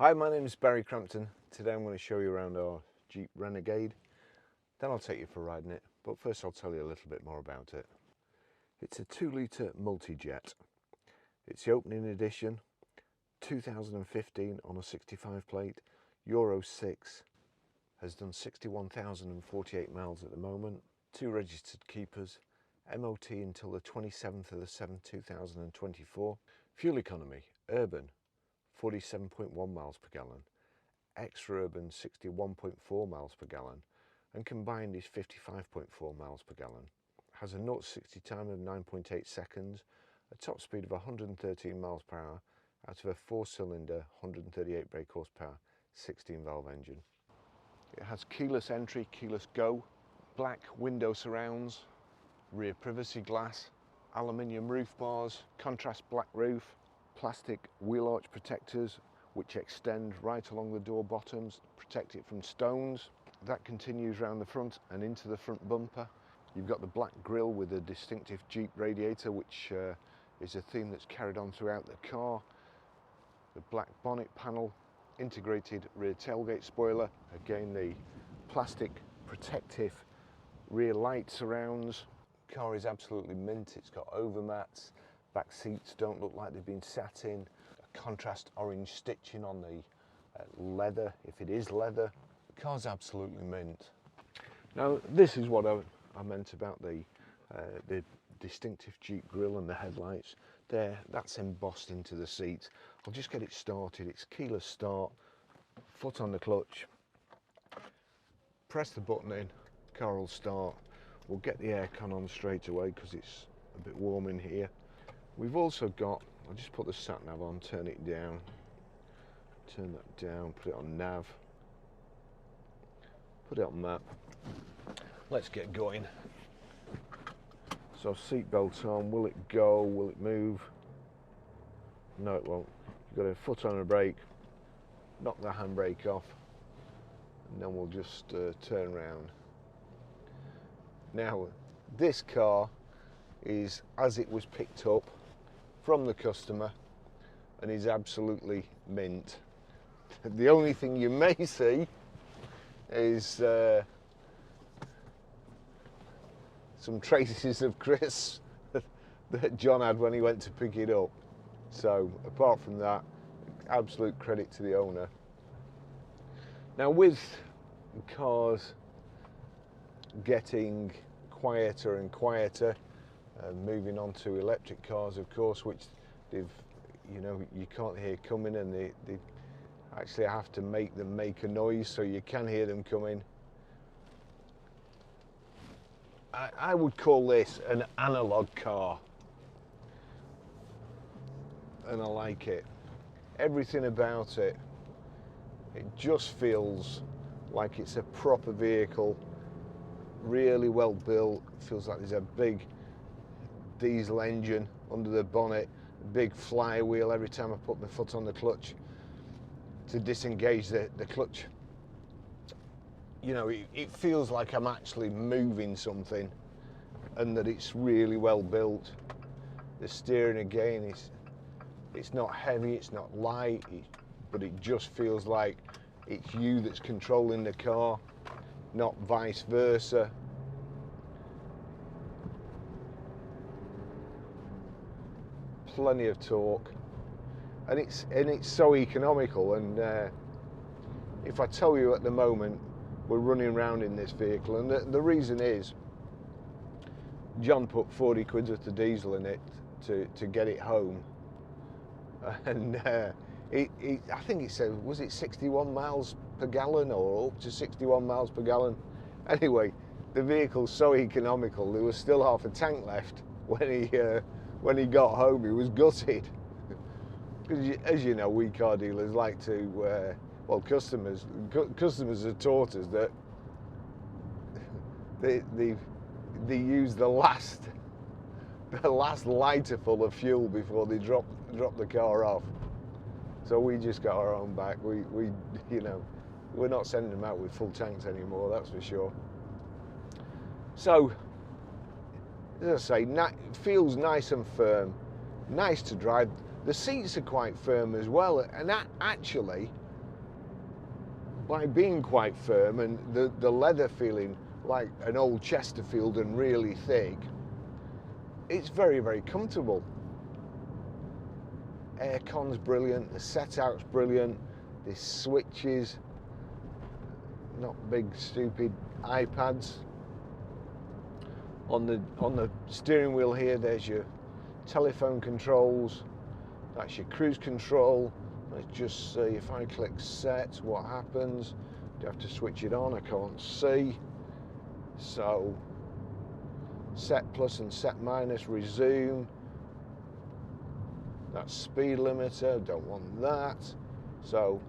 Hi, my name is Barry Crampton. Today I'm going to show you around our Jeep Renegade. Then I'll take you for riding it, but first I'll tell you a little bit more about it. It's a 2-litre MultiJet. It's the opening edition, 2015 on a 65 plate, Euro 6. Has done 61,048 miles at the moment, 2 registered keepers, MOT until the 27th of the 7th, 2024. Fuel economy, urban, 47.1 miles per gallon, extra-urban 61.4 miles per gallon, and combined is 55.4 miles per gallon. Has a 0 to 60 time of 9.8 seconds, a top speed of 113 miles per hour out of a 4-cylinder, 138 brake horsepower, 16-valve engine. It has keyless entry, keyless go, black window surrounds, rear privacy glass, aluminium roof bars, contrast black roof, plastic wheel arch protectors which extend right along the door bottoms, protect it from stones. That continues around the front and into the front bumper. You've got the black grille with a distinctive Jeep radiator, which is a theme that's carried on throughout the car. The black bonnet panel, integrated rear tailgate spoiler, again the plastic protective rear light surrounds. The car is absolutely mint. It's got overmats. Back seats don't look like they've been sat in. A contrast orange stitching on the leather, if it is leather. The car's absolutely mint. Now, this is what I meant about the distinctive Jeep grille and the headlights. There, that's embossed into the seat. I'll just get it started. It's keyless start, foot on the clutch. Press the button in, car will start. We'll get the aircon on straight away because it's a bit warm in here. We've also got, I'll just put the sat nav on, turn it down, turn that down, put it on nav, put it on map. Let's get going. So seat belts on, will it go, will it move? No, it won't. You've got a foot on a brake, knock the handbrake off, and then we'll just turn around. Now, this car is as it was picked up from the customer and is absolutely mint. The only thing you may see is some traces of crisps that John had when he went to pick it up. So apart from that, absolute credit to the owner. Now, with cars getting quieter and quieter, moving on to electric cars, of course, which they've, you can't hear coming, and they actually have to make them make a noise so you can hear them coming. I would call this an analog car, and I like it. Everything about it, it just feels like it's a proper vehicle, really well built. It feels like there's a big diesel engine under the bonnet, a big flywheel every time I put my foot on the clutch to disengage the clutch. It feels like I'm actually moving something, and that it's really well built. The steering, again, it's not heavy, it's not light, but it just feels like it's you that's controlling the car, not vice versa. Plenty of torque, and it's so economical. And if I tell you at the moment we're running around in this vehicle, and the reason is John put 40 quid worth of diesel in it to get it home, and I think it said, was it 61 miles per gallon or up to 61 miles per gallon? Anyway, the vehicle's so economical, there was still half a tank left when he got home. He was gutted. Because as you know, we car dealers like to, customers have taught us that they use the last lighter full of fuel before they drop the car off. So we just got our own back. We're not sending them out with full tanks anymore, that's for sure. So, as I say, it feels nice and firm, nice to drive. The seats are quite firm as well, and actually by being quite firm and the leather feeling like an old Chesterfield and really thick, it's very, very comfortable. Aircon's brilliant, the set-out's brilliant, the switches, not big stupid iPads. On the steering wheel here, there's your telephone controls, that's your cruise control. Let's just see if I click set, what happens. Do I have to switch it on? I can't see. So set plus and set minus, resume. That's speed limiter, don't want that. So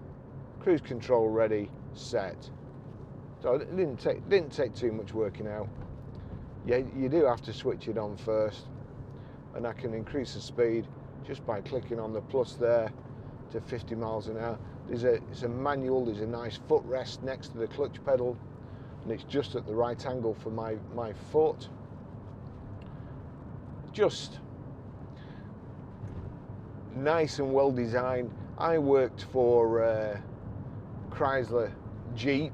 cruise control ready, set. So it didn't take too much working out. Yeah, you do have to switch it on first, and I can increase the speed just by clicking on the plus there to 50 miles an hour. It's a manual, there's a nice footrest next to the clutch pedal, and it's just at the right angle for my foot. Just nice and well designed. I worked for Chrysler Jeep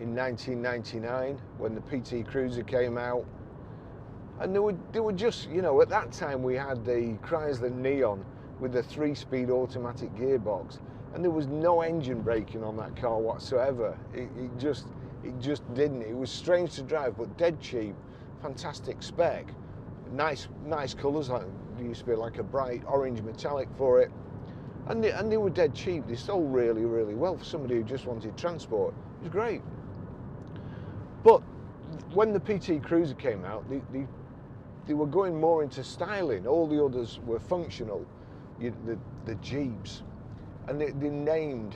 in 1999 when the PT Cruiser came out, and they were just, you know, at that time we had the Chrysler Neon with a 3-speed automatic gearbox, and there was no engine braking on that car whatsoever. It just didn't. It was strange to drive, but dead cheap, fantastic spec, nice colours. Like there used to be like a bright orange metallic for it, and they were dead cheap. They sold really, really well for somebody who just wanted transport. It was great. But when the PT Cruiser came out, they were going more into styling. All the others were functional. The Jeeps, and they named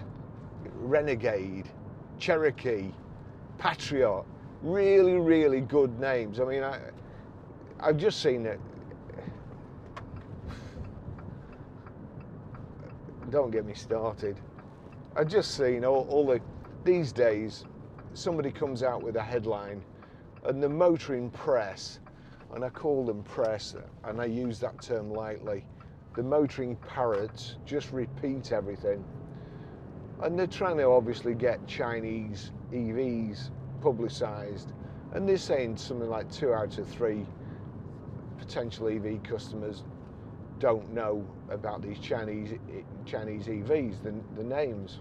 Renegade, Cherokee, Patriot, really, really good names. I mean, I've just seen it. Don't get me started. I've just seen these days, somebody comes out with a headline, and the motoring press, and I call them press, and I use that term lightly, the motoring parrots just repeat everything, and they're trying to obviously get Chinese EVs publicised, and they're saying something like 2 out of 3 potential EV customers don't know about these Chinese EVs, the names.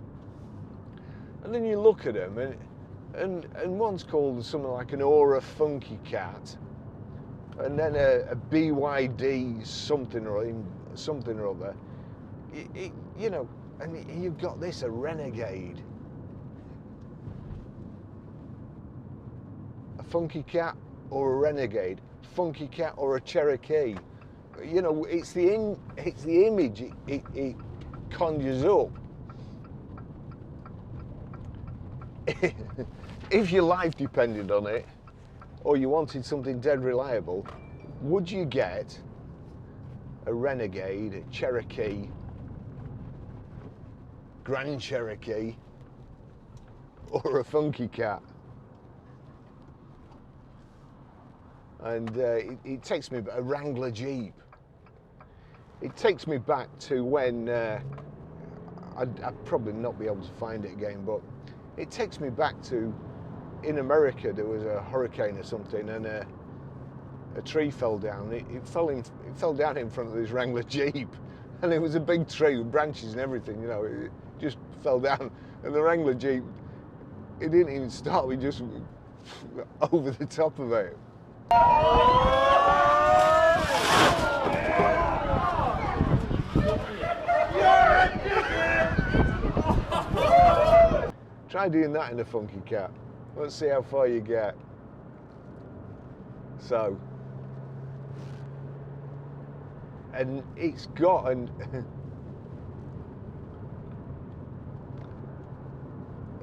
And then you look at them, and one's called something like an Aura Funky Cat, and then a BYD something or other. You know, and you've got this, a Renegade, a Funky Cat or a Renegade, Funky Cat or a Cherokee. You know, it's the image it conjures up. If your life depended on it, or you wanted something dead reliable, would you get a Renegade, a Cherokee, Grand Cherokee, or a Funky Cat? And it takes me, a Wrangler Jeep. It takes me back to when, I'd probably not be able to find it again, but it takes me back to, in America there was a hurricane or something, and a tree fell down. It fell down in front of this Wrangler Jeep, and it was a big tree with branches and everything, you know, it just fell down, and the Wrangler Jeep, it didn't even start, we just over the top of it. Try doing that in a Funky Cat. Let's see how far you get. So, and it's got an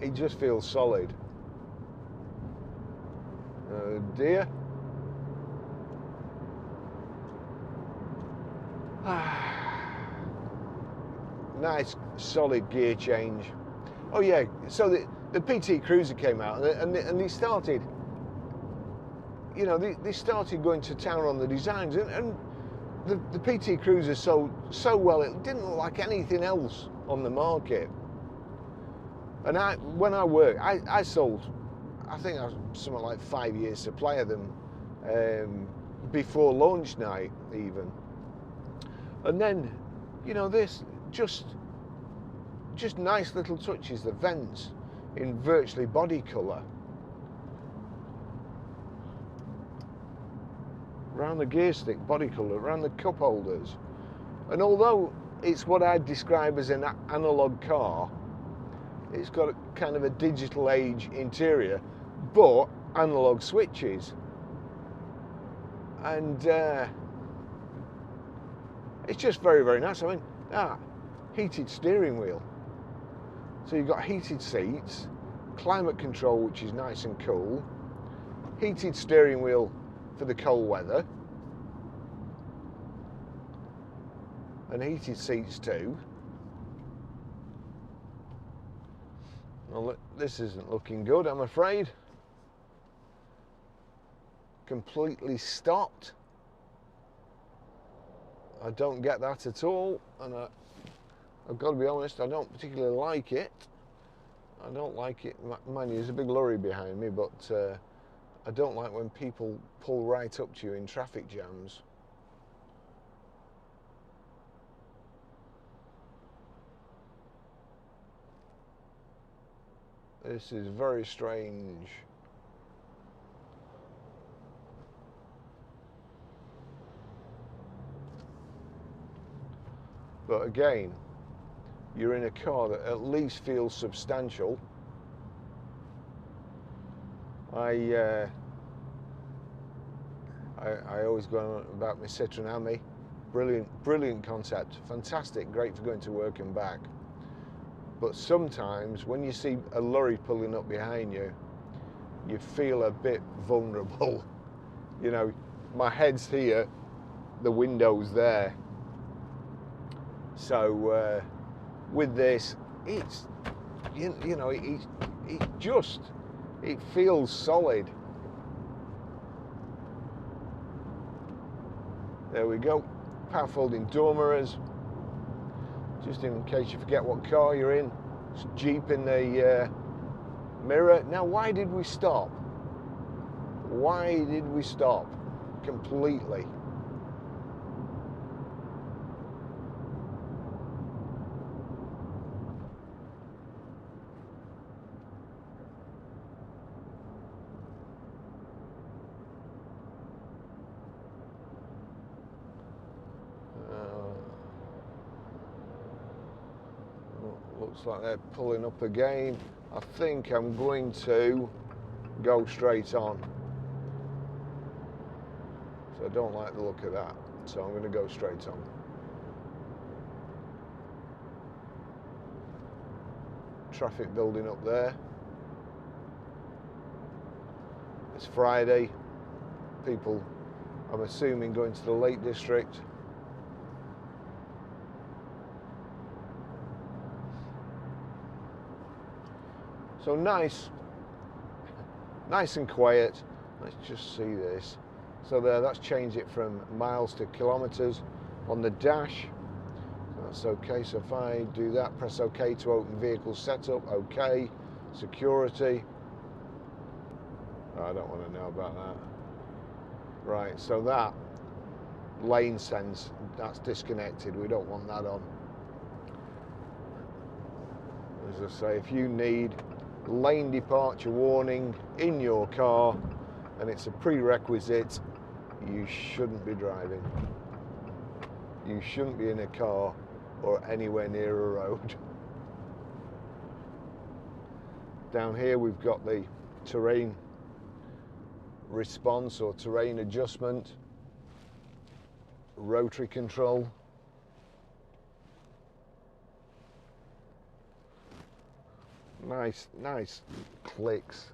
it just feels solid. Oh dear. Nice solid gear change. Oh yeah, so the PT Cruiser came out, and they started, you know, they started going to town on the designs, and the PT Cruiser sold so well, it didn't look like anything else on the market. And when I worked, I sold, I think I was something like 5 years supply of them before launch night even. And then, you know, this just nice little touches, the vents in virtually body colour. Around the gear stick, body colour, around the cup holders. And although it's what I'd describe as an analogue car, it's got a kind of a digital age interior, but analogue switches. And it's just very, very nice. I mean, heated steering wheel. So you've got heated seats, climate control, which is nice and cool, heated steering wheel for the cold weather, and heated seats too. Well, this isn't looking good, I'm afraid. Completely stopped. I don't get that at all, and I've got to be honest, I don't particularly like it. I don't like it. Mind you, there's a big lorry behind me, but I don't like when people pull right up to you in traffic jams. This is very strange. But again, you're in a car that at least feels substantial. I always go on about my Citroen Ami. Brilliant concept, fantastic, great for going to work and back. But sometimes when you see a lorry pulling up behind you, you feel a bit vulnerable. You know, my head's here, the window's there. So with this, it's, you know, it feels solid. There we go, power folding door mirrors. Just in case you forget what car you're in, it's Jeep in the mirror. Now, why did we stop? Why did we stop completely? Looks like they're pulling up again. I think I'm going to go straight on. So I don't like the look of that. So I'm going to go straight on. Traffic building up there. It's Friday. People, I'm assuming, going to the Lake District. So nice and quiet. Let's just see this. So there, that's changed it from miles to kilometers on the dash. So that's okay. So if I do that, press OK to open vehicle setup. OK. Security. Oh, I don't want to know about that. Right. So that lane sense, that's disconnected. We don't want that on. As I say, if you need lane departure warning in your car, and it's a prerequisite, you shouldn't be driving. You shouldn't be in a car or anywhere near a road. Down here we've got the terrain response or terrain adjustment, rotary control. Nice clicks.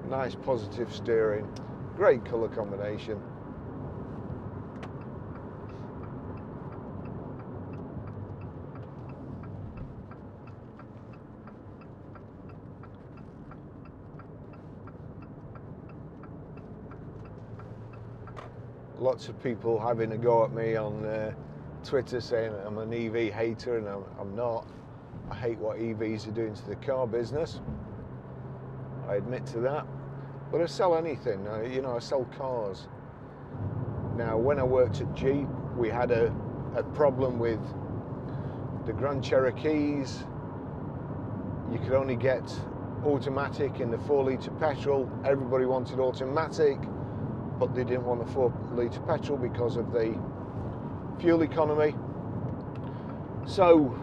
Nice positive steering, great colour combination. lots of people having a go at me on Twitter saying I'm an EV hater, and I'm not. I hate what EVs are doing to the car business. I admit to that. But I sell anything, you know, I sell cars. Now, when I worked at Jeep, we had a problem with the Grand Cherokees. You could only get automatic in the 4-litre petrol. Everybody wanted automatic, but they didn't want the 4-litre petrol because of the fuel economy. So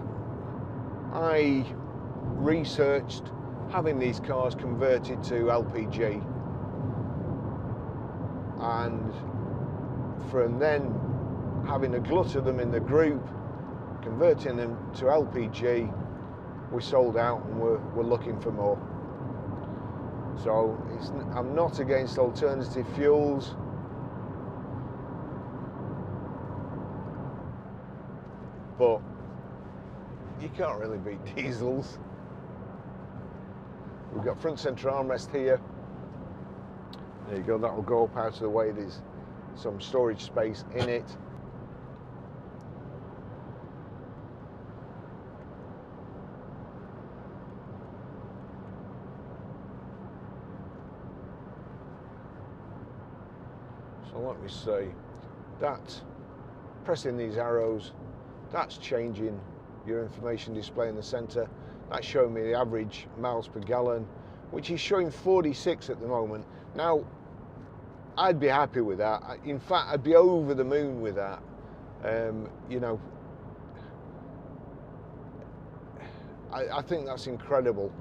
I researched having these cars converted to LPG, and from then having a glut of them in the group, converting them to LPG, we sold out and we're looking for more. So I'm not against alternative fuels, but you can't really beat diesels. We've got front centre armrest here. There you go, that will go up out of the way. There's some storage space in it. So let me see, that, pressing these arrows, that's changing your information display in the centre. That's showing me the average miles per gallon, which is showing 46 at the moment. Now, I'd be happy with that. In fact, I'd be over the moon with that. You know, I think that's incredible.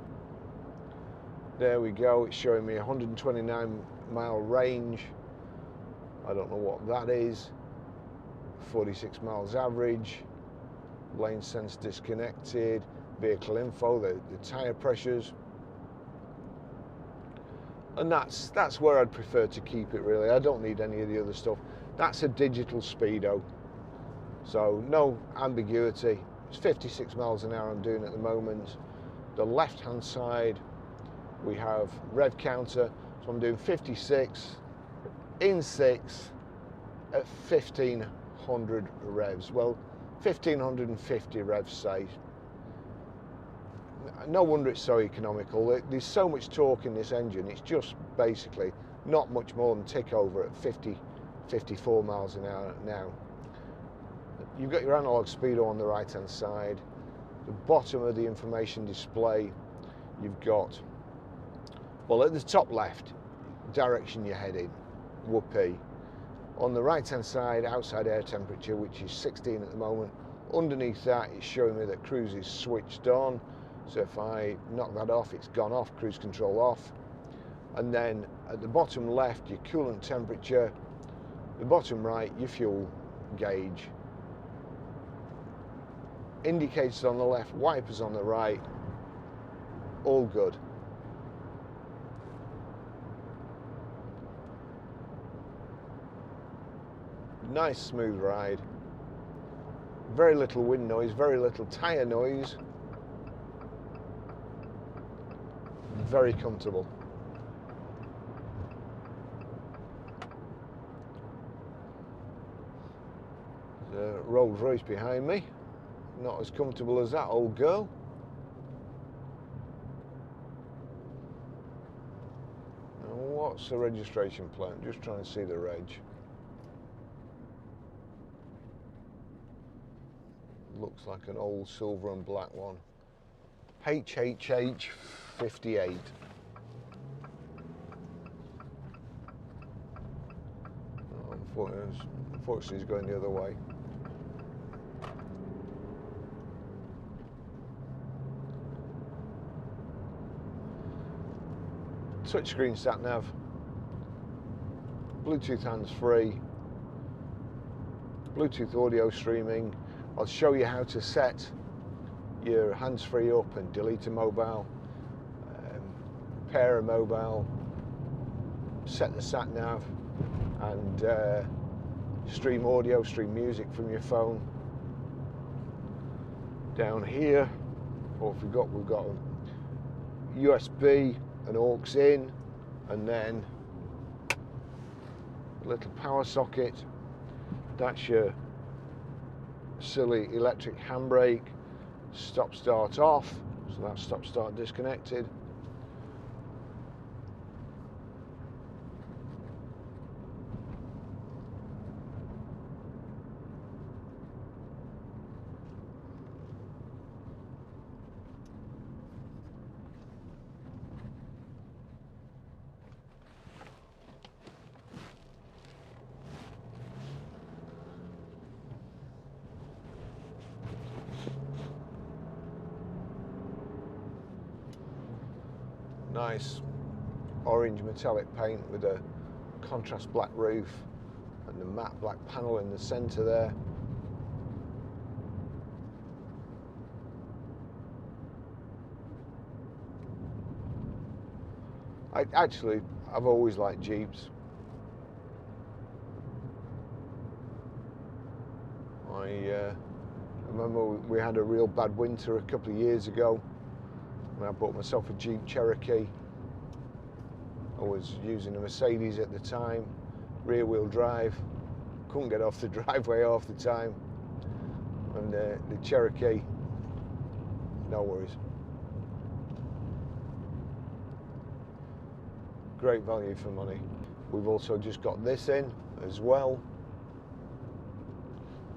There we go, it's showing me 129-mile range. I don't know what that is. 46 miles average. Lane sense disconnected. Vehicle info, the tyre pressures. And that's where I'd prefer to keep it, really. I don't need any of the other stuff. That's a digital speedo, so no ambiguity. It's 56 miles an hour I'm doing at the moment. The left hand side we have rev counter, so I'm doing 56 in 6 at 1500 revs. Well, 1550 revs, say. No wonder it's so economical. There's so much torque in this engine, it's just basically not much more than tick over at 54 miles an hour now. You've got your analog speedo on the right hand side. The bottom of the information display, you've got, well, at the top left, direction you're heading, whoopee. On the right hand side, outside air temperature, which is 16 at the moment. Underneath that, it's showing me that cruise is switched on. So if I knock that off, it's gone off, cruise control off. And then at the bottom left, your coolant temperature. The bottom right, your fuel gauge. Indicators on the left, wipers on the right. All good. Nice smooth ride. Very little wind noise, very little tyre noise. Very comfortable. There's a Rolls Royce behind me. Not as comfortable as that old girl. Now, what's the registration plate? Just trying to see the reg. Looks like an old silver and black one. HHH 58. Oh, unfortunately, it's going the other way. Touchscreen sat nav, Bluetooth hands-free, Bluetooth audio streaming. I'll show you how to set your hands-free up and delete a mobile, pair a mobile, set the sat nav, and stream audio, stream music from your phone. Down here, what have we got? We've got a USB, an aux in, and then little power socket. That's your silly electric handbrake. Stop start off, so that's stop start disconnected. Nice orange metallic paint with a contrast black roof and the matte black panel in the centre there. I've always liked Jeeps. I remember we had a real bad winter a couple of years ago when I bought myself a Jeep Cherokee. I was using a Mercedes at the time, rear wheel drive, couldn't get off the driveway half the time, and the Cherokee, no worries. Great value for money. We've also just got this in as well,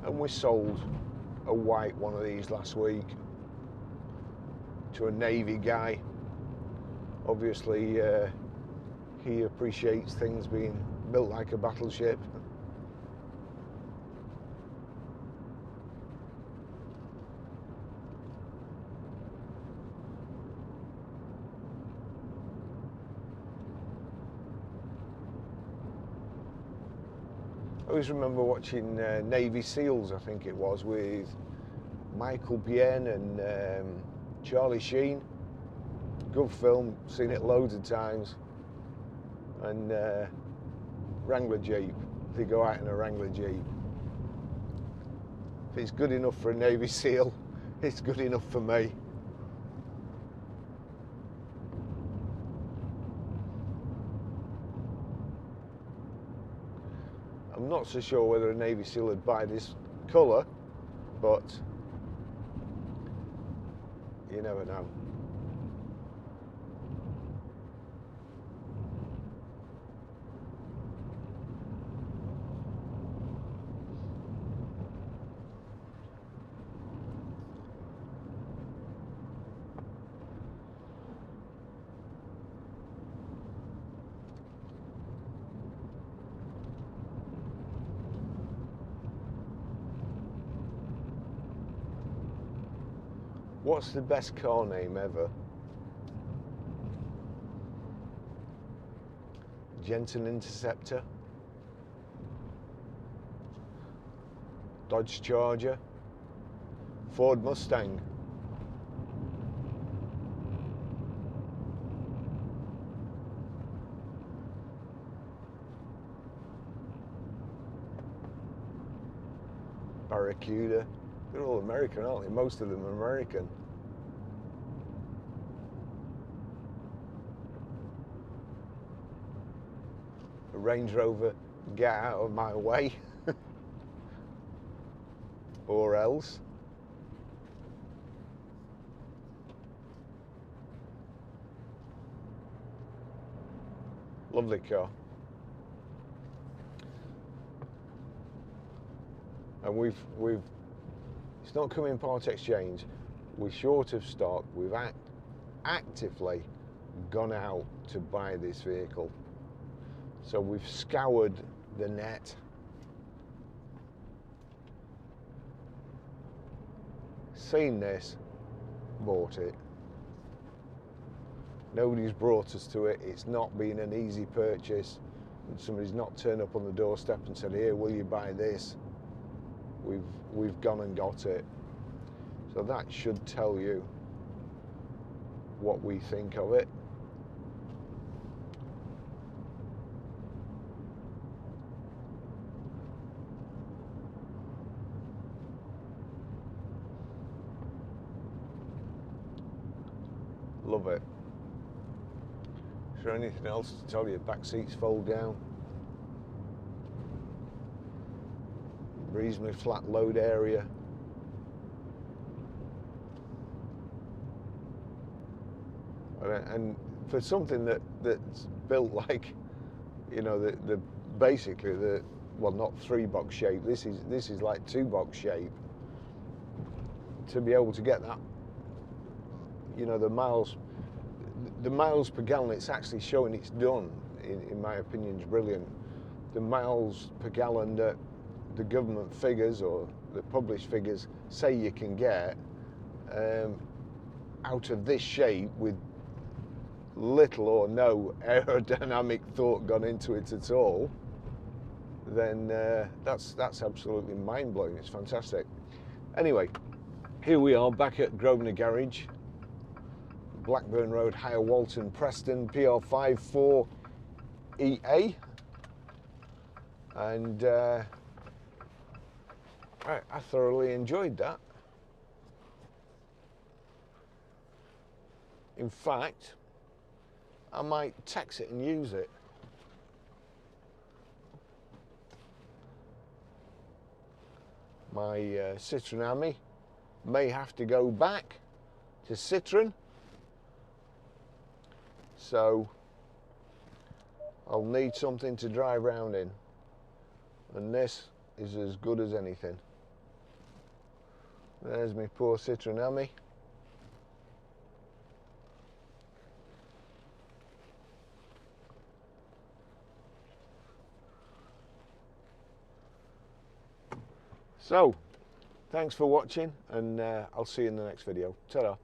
and we sold a white one of these last week to a Navy guy. Obviously he appreciates things being built like a battleship. I always remember watching Navy SEALs, I think it was, with Michael Biehn and Charlie Sheen. Good film, seen it loads of times. And Wrangler Jeep, they go out in a Wrangler Jeep. If it's good enough for a Navy SEAL, it's good enough for me. I'm not so sure whether a Navy SEAL would buy this colour, but you never know. What's the best car name ever? Jensen Interceptor, Dodge Charger, Ford Mustang. Barracuda. They're all American, aren't they? Most of them are American. A Range Rover, get out of my way. Or else. Lovely car. And we've it's not coming in part exchange. We're short of stock. We've actively gone out to buy this vehicle. So we've scoured the net. Seen this, bought it. Nobody's brought us to it. It's not been an easy purchase. And somebody's not turned up on the doorstep and said, "Here, will you buy this?" We've gone and got it. So that should tell you what we think of it. Love it. Is there anything else to tell you? Back seats fold down. reasonably flat load area. And for something that's built like, you know, the basically the, well, not 3-box shape, this is like 2-box shape, to be able to get that, you know, the miles per gallon it's actually showing it's done, in my opinion, is brilliant. The miles per gallon that the government figures or the published figures say you can get out of this shape with little or no aerodynamic thought gone into it at all, then that's absolutely mind-blowing. It's fantastic. Anyway, here we are back at Grosvenor Garage, Blackburn Road, Higher Walton, Preston, PR54EA, and I thoroughly enjoyed that. In fact, I might tax it and use it. My Citroen Ami may have to go back to Citroen, so I'll need something to drive around in, and this is as good as anything. There's my poor Citroen Ami. So, thanks for watching, and I'll see you in the next video. Ta-da.